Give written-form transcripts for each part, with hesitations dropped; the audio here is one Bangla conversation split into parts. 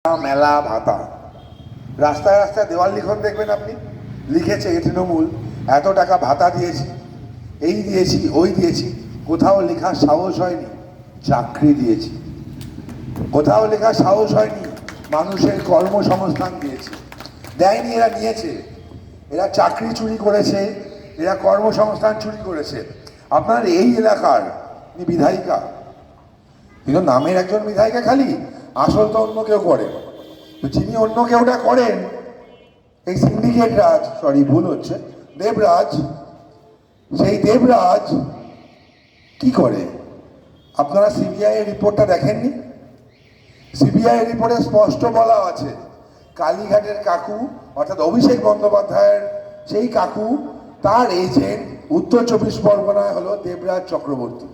মেলা ভাতা, রাস্তায় রাস্তায় দেওয়াল লিখন দেখবেন আপনি, লিখেছে তৃণমূল এত টাকা ভাতা দিয়েছি, এই দিয়েছি ওই দিয়েছি। কোথাও লেখার সাহস হয়নি চাকরি দিয়েছি, কোথাও লেখার সাহস হয়নি মানুষের কর্মসংস্থান দিয়েছি। দেয়নি, এরা নিয়েছে, এরা চাকরি চুরি করেছে, এরা কর্মসংস্থান চুরি করেছে। আপনার এই এলাকার বিধায়িকা, কিন্তু নামের একজন বিধায়িকা খালি, আসল তো অন্য কেউ করে। তো যিনি অন্য কেউটা করেন, এই সিন্ডিকেট রাজ, সরি ভুল হচ্ছে, দেবরাজ, সেই দেবরাজ কি করে? আপনারা সিবিআই এর রিপোর্টটা দেখেননি? সিবিআই রিপোর্টে স্পষ্ট বলা আছে কালীঘাটের কাকু অর্থাৎ অভিষেক বন্দ্যোপাধ্যায়ের সেই কাকু, তার এজেন্ট উত্তর 24 পরগনায় হলো দেবরাজ চক্রবর্তী।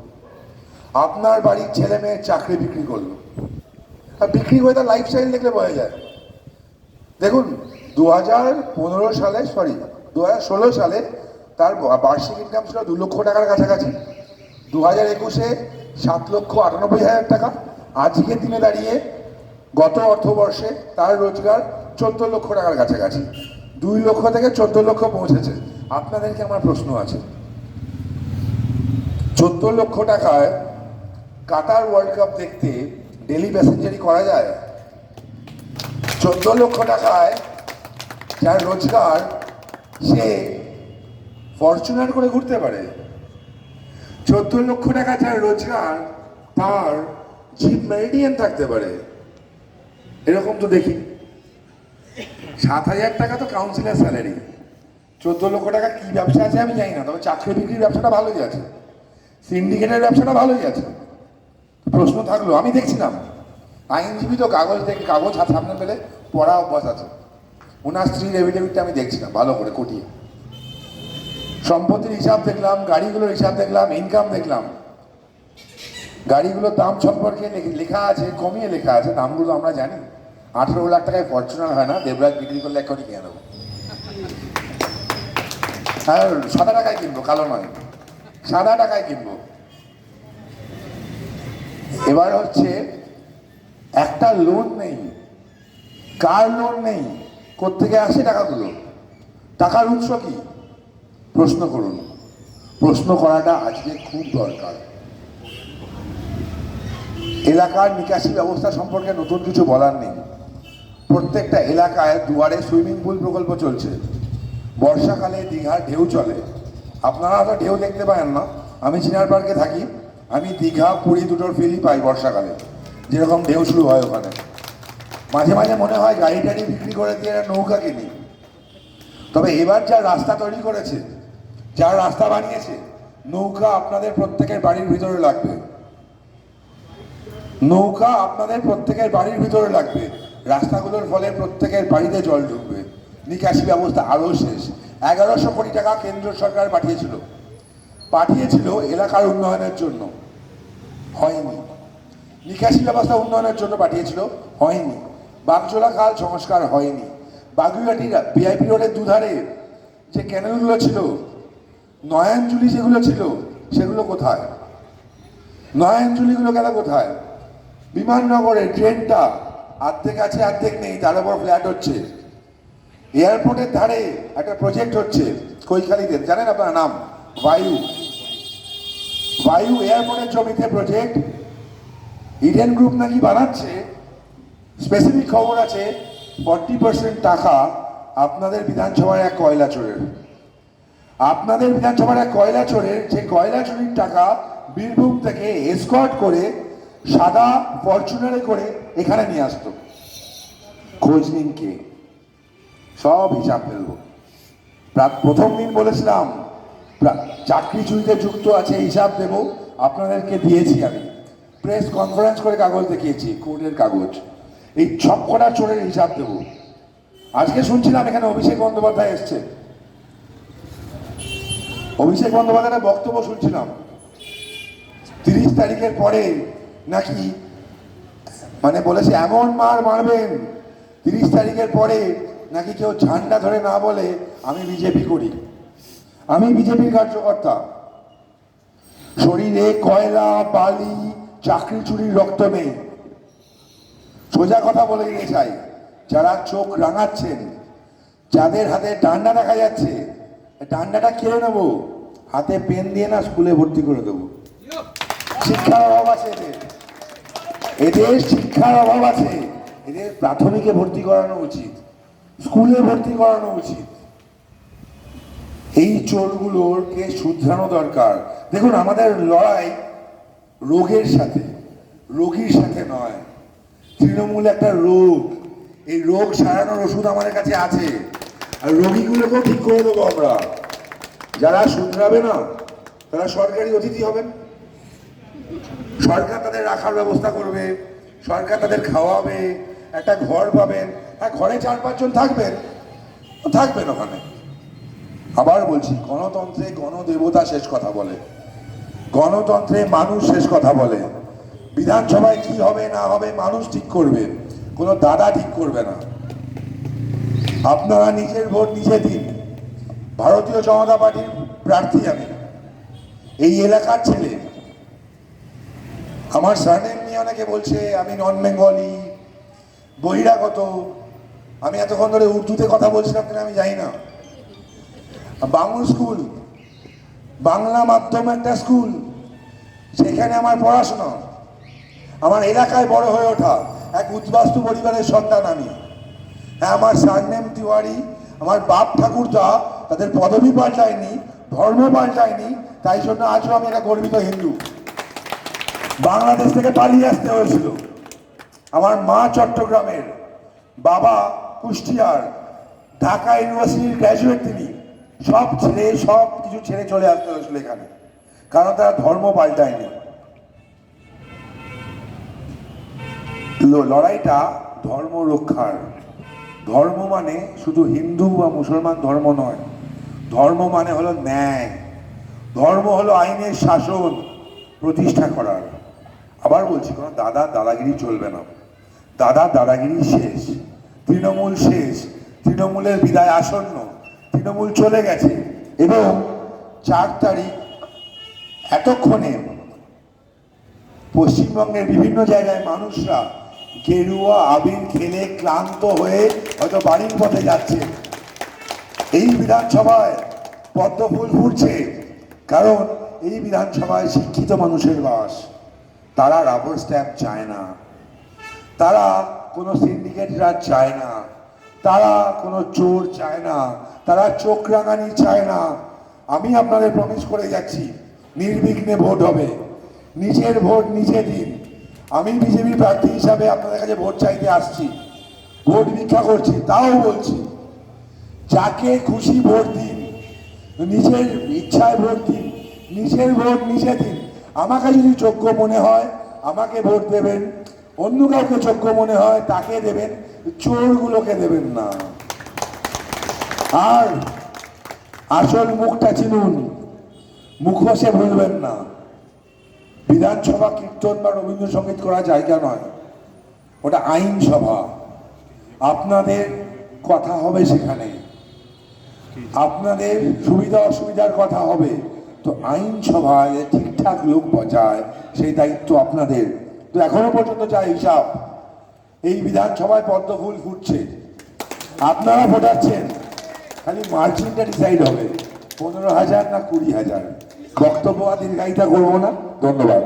আপনার বাড়ির ছেলে মেয়ের চাকরি বিক্রি করলো, আর বিক্রি করে তার লাইফস্টাইল দেখলে বোঝা যায়। দেখুন 2015 সালে, সরি 2016 সালে তার বার্ষিক ইনকাম ছিল 2 লক্ষ টাকার কাছাকাছি। 2021-এ 7,98,000 টাকা। আজকের দিনে দাঁড়িয়ে গত অর্থবর্ষে তার রোজগার 14 লক্ষ টাকার কাছাকাছি। 2 লক্ষ থেকে 14 লক্ষ পৌঁছেছে। আপনাদেরকে আমার প্রশ্ন আছে, 14 লক্ষ টাকায় কাতার ওয়ার্ল্ড কাপ দেখতে ডেলি প্যাসেঞ্জারি করা যায়? 14 লক্ষ টাকায় যার রোজগার, সে ফরচুনার করে ঘুরতে পারে? 14 লক্ষ টাকা যার রোজগার, তার জিপ মেরিডিয়ান থাকতে পারে? এরকম তো দেখি। 7,000 টাকা তো কাউন্সিলর স্যালারি। 14 লক্ষ টাকা কি ব্যবসা আছে আমি জানি না, তবে চাকরি বিক্রির ব্যবসাটা ভালোই আছে, সিন্ডিকেটের ব্যবসাটা ভালোই আছে। প্রশ্ন থাকলো, আমি দেখছিলাম আইনজীবী তো কাগজ হাত সামনে পেলে পড়া অভ্যাস আছে, ওনার স্ত্রীর এভিডেভিটটা আমি দেখছিলাম ভালো করে কটিয়ে। সম্পত্তির হিসাব দেখলাম, গাড়িগুলোর হিসাব দেখলাম, ইনকাম দেখলাম। গাড়িগুলোর দাম সম্পর্কে লেখা আছে, কমিয়ে লেখা আছে, দামগুলো আমরা জানি। 18 লাখ টাকায় ফরচুনার হয় না, দেবরাজ বিক্রি করলে এখনই কিনে নেবো। আর সাদা টাকায় কিনবো, কালো নয়, সাদা টাকায় কিনবো। এবার হচ্ছে একটা লোন নেই, কার লোন নেই, কোত্থেকে আসে টাকাগুলো, টাকার উৎস কি? প্রশ্ন করুন, প্রশ্ন করাটা আজকে খুব দরকার। এলাকার নিকাশি ব্যবস্থা সম্পর্কে নতুন কিছু বলার নেই। প্রত্যেকটা এলাকায় দুয়ারে সুইমিং পুল প্রকল্প চলছে। বর্ষাকালে দীঘার ঢেউ চলে, আপনারা তো ঢেউ দেখতে পান না। আমি চিনার পার্কে থাকি, আমি দীঘা পুরী দুটোর ফিলই পাই বর্ষাকালে, যেরকম ঢেউ শুরু হয় ওখানে। মাঝে মাঝে মনে হয় গাড়ি টাড়ি বিক্রি করে দিয়ে নৌকা কিনি। তবে এবার যা রাস্তা তৈরি করেছে, যা রাস্তা বানিয়েছে, নৌকা আপনাদের প্রত্যেকের বাড়ির ভিতরে লাগবে, নৌকা আপনাদের প্রত্যেকের বাড়ির ভিতরে লাগবে। রাস্তাগুলোর ফলে প্রত্যেকের বাড়িতে জল ঢুকবে। নিকাশি ব্যবস্থা আরও শেষ। 1100 কোটি টাকা কেন্দ্র সরকার পাঠিয়েছিল এলাকার উন্নয়নের জন্য, হয়নি। নিকাশি ব্যবস্থা উন্নয়নের জন্য পাঠিয়েছিল, হয়নি। বাগজোলা খাল সংস্কার হয়নি। বাগুইয়াটির ভিআইপি রোডের দুধারে যে ক্যানেলগুলো ছিল, নয়নজুলি যেগুলো ছিল, সেগুলো কোথায়? নয়নজুলিগুলো গেল কোথায়? বিমাননগরের ট্রেনটা অর্ধেক আছে অর্ধেক নেই, তার উপর ফ্ল্যাট হচ্ছে। এয়ারপোর্টের ধারে একটা প্রজেক্ট হচ্ছে কৈখালিতে, জানেন আপনার নাম? বায়ু এয়ারপোর্টের জমিতে প্রজেক্ট। ইডেন গ্রুপ নাকি বানাচ্ছে, স্পেসিফিক খবর আছে 40% টাকা আপনাদের বিধানসভার এক কয়লা চোরের। আপনাদের বিধানসভার এক কয়লা চোরের, যে কয়লা চুরির টাকা বীরভূম থেকে এসকর্ট করে সাদা ফরচুনারে করে এখানে নিয়ে আসতো। খোঁজ নিন কে, সব হিসাব ফেলবো। প্রথম দিন বলেছিলাম চাকরি চুরিতে যুক্ত আছে, হিসাব দেব, আপনাদেরকে দিয়েছি। আমি প্রেস কনফারেন্স করে কাগজ দেখিয়েছি, কোর্টের কাগজ। এই সবকটা চোরের হিসাব দেব। আজকে শুনছিলাম এখানে অভিষেক বন্দ্যোপাধ্যায় এসছে, অভিষেক বন্দ্যোপাধ্যায়ের বক্তব্য শুনছিলাম। 30 তারিখের পরে নাকি মানে বলেছে এমন মারবেন, 30 তারিখের পরে নাকি কেউ ঝান্ডা ধরে না বলে আমি বিজেপি করি, আমি বিজেপির কার্যকর্তা। শরীরে কয়লা, বালি, চাকরি চুরির রক্ত নেই। সোজা কথা বলে দিতে চাই, যারা চোখ রাঙাচ্ছেন, যাদের হাতে ডান্ডা দেখা যাচ্ছে, ডান্ডাটা কেড়ে নেবো, হাতে পেন দিয়ে না স্কুলে ভর্তি করে দেবো। শিক্ষার অভাব আছে এদের শিক্ষার অভাব আছে। এদের প্রাথমিকে ভর্তি করানো উচিত, স্কুলে ভর্তি করানো উচিত। এই চোরগুলোকে শুধরানো দরকার। দেখুন, আমাদের লড়াই রোগের সাথে, রোগীর সাথে নয়। তৃণমূল একটা রোগ, এই রোগ সারানোর ওষুধ আমাদের কাছে আছে, আর রোগীগুলোকেও ঠিক করে দেবো আমরা। যারা শুধরাবে না তারা সরকারি অতিথি হবেন, সরকার তাদের রাখার ব্যবস্থা করবে, সরকার তাদের খাওয়াবে, একটা ঘর পাবেন। হ্যাঁ, ঘরে 4-5 জন থাকবেন, থাকবেন ওখানে। আবার বলছি, গণতন্ত্রে গণদেবতা শেষ কথা বলে, গণতন্ত্রে মানুষ শেষ কথা বলে। বিধানসভায় কি হবে না হবে মানুষ ঠিক করবে, কোনো দাদা ঠিক করবে না। আপনারা নিজের ভোট নিজে দিন। ভারতীয় জনতা পার্টির প্রার্থী আমি, এই এলাকার ছেলে। আমার সারনেম নিয়ে অনেকে বলছে আমি নন বেঙ্গলি, বহিরাগত। আমি এতক্ষণ ধরে উর্দুতে কথা বলছিলাম কিনা আমি জানি না। বাংলা স্কুল, বাংলা মাধ্যম একটা স্কুল, সেখানে আমার পড়াশোনা। আমার এলাকায় বড় হয়ে ওঠা এক উদ্বাস্তু পরিবারের সন্তান আমি। হ্যাঁ, আমার সারনেম তিওয়ারি। আমার বাপ ঠাকুরদা তাদের পদবি পাল্টায়নি, ধর্ম পাল্টায়নি, তাই জন্য আজও আমি একটা গর্বিত হিন্দু। বাংলাদেশ থেকে পালিয়ে আসতে হয়েছিল। আমার মা চট্টগ্রামের, বাবা কুষ্টিয়ার, ঢাকা ইউনিভার্সিটির গ্র্যাজুয়েট তিনি। সব ছেড়ে, সব কিছু ছেড়ে চলে আসতে হয়েছিল এখানে, কারণ তারা ধর্ম পাল্টায়নি। লড়াইটা ধর্ম রক্ষার। ধর্ম মানে শুধু হিন্দু বা মুসলমান ধর্ম নয়, ধর্ম মানে হলো ন্যায়, ধর্ম হলো আইনের শাসন প্রতিষ্ঠা করার। আবার বলছি, কোনো দাদাগিরি চলবে না। দাদাগিরি শেষ, তৃণমূল শেষ, তৃণমূলের বিদায় আসন্ন, তৃণমূল চলে গেছে। এবং 4 তারিখ এতক্ষণে পশ্চিমবঙ্গের বিভিন্ন জায়গায় মানুষরা গেরুয়া আবির খেলে ক্লান্ত হয়ে হয়তো বাড়ির পথে যাচ্ছে। এই বিধানসভায় পদ্মফুল ফুটছে, কারণ এই বিধানসভায় শিক্ষিত মানুষের বাস। তারা রাবার স্ট্যাম্প চায় না, তারা কোনো সিন্ডিকেট রাজ চায় না, তারা কোনো চোর চায় না, তারা চোখ রাঙানি চায় না। আমি আপনাদের প্রমিস করে যাচ্ছি, নির্বিঘ্নে ভোট হবে। নিজের ভোট নিজে দিন। আমি বিজেপি প্রার্থী হিসাবে আপনাদের কাছে ভোট চাইতে আসছি, ভোট ভিক্ষা করছি। তাও বলছি, যাকে খুশি ভোট দিন, নিজের ইচ্ছায় ভোট দিন, নিজের ভোট নিজে দিন। আমাকে যদি যোগ্য মনে হয় আমাকে ভোট দেবেন, অন্য কাউকে যোগ্য মনে হয় তাকে দেবেন, চোরগুলোকে দেবেন না। আর আসল মুখটা চিনুন, মুখোশে ভুলবেন না। বিধানসভা কীর্তন বা রবীন্দ্রসঙ্গীত করা জায়গা নয়, ওটা আইনসভা। আপনাদের কথা হবে সেখানে, আপনাদের সুবিধা অসুবিধার কথা হবে। তো আইনসভায় ঠিকঠাক লোক বজায়, সেই দায়িত্ব আপনাদের। তো এখনো পর্যন্ত যা হিসাব, এই বিধানসভায় পদ্মফুল ফুটছে, আপনারা ভোটাচ্ছেন, খালি মার্জিনটা ডিসাইড হবে 15,000 না 20,000। বক্তব্য আর দীর্ঘায়িতা করবো না, ধন্যবাদ।